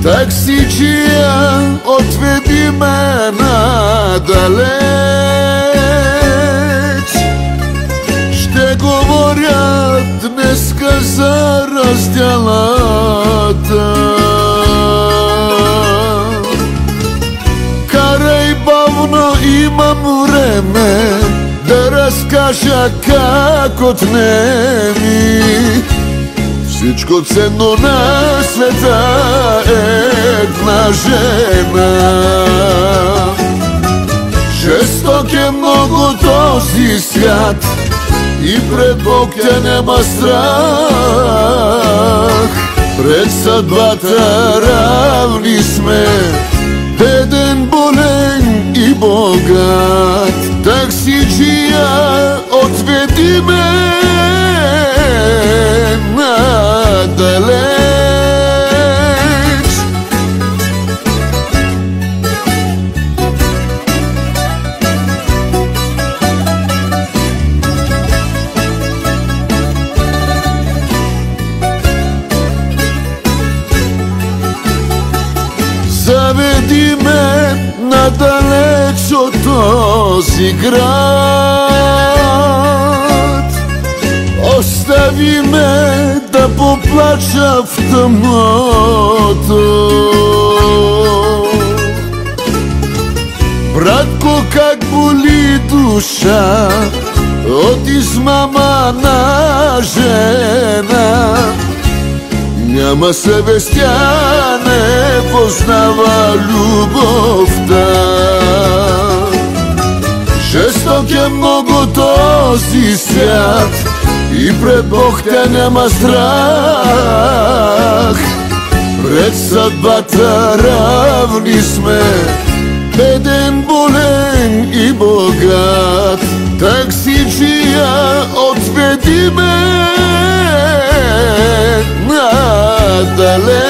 Таксиджия, отведи ме надалеч. Ще говорят днеска за разделата. Карай бавно, имам време да разкажа как отнеми. Всичко ценно на света е една жена. Жесток е много този свят и пред Бог тя няма страх. Пред съдбата равни сме, беден, болен и богат. Таксиджия, отведи ме надалеч. Заведи ме надалеч от този град. Остави ме да поплача в тъмното. Братко, как боли душа от измама на жена. Няма съвест, тя не познава любовта. Жесток е много този свят и пред Бог тя няма страх. Пред съдбата равни сме, беден, болен и богат. Таксиджия, отведи ме надалеч.